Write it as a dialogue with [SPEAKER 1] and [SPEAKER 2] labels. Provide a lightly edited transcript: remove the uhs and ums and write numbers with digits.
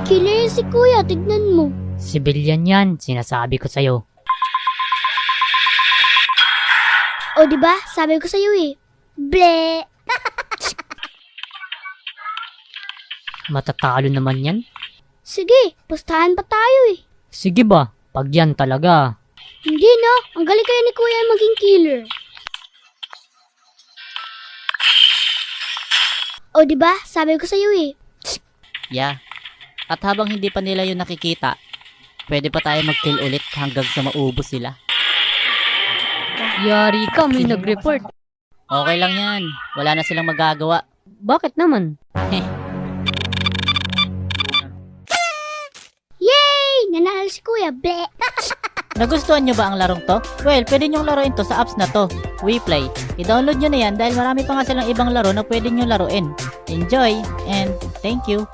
[SPEAKER 1] Killer si kuya, tignan mo.
[SPEAKER 2] Civilian yan, sinasabi ko sa'yo.
[SPEAKER 1] O diba, sabi ko sa'yo eh. Ble!
[SPEAKER 2] Matatalo naman yan.
[SPEAKER 1] Sige, pustahan pa tayo eh.
[SPEAKER 2] Sige ba, pag yan talaga.
[SPEAKER 1] Hindi no, ang galing kaya ni kuya maging killer. O diba, sabi ko sa'yo eh.
[SPEAKER 3] Yeah. At habang hindi pa nila yun nakikita, pwede pa tayo mag-kill ulit hanggang sa maubos sila.
[SPEAKER 2] Yari ka, may nag-report.
[SPEAKER 3] Okay lang yan. Wala na silang magagawa.
[SPEAKER 2] Bakit naman?
[SPEAKER 1] Yay! Nanalo si kuya, ble!
[SPEAKER 3] Nagustuhan nyo ba ang larong to? Well, pwede nyong laruin to sa apps na to. WePlay. I-download nyo na yan dahil marami pa nga silang ibang laro na pwede nyo laruin. Enjoy and thank you!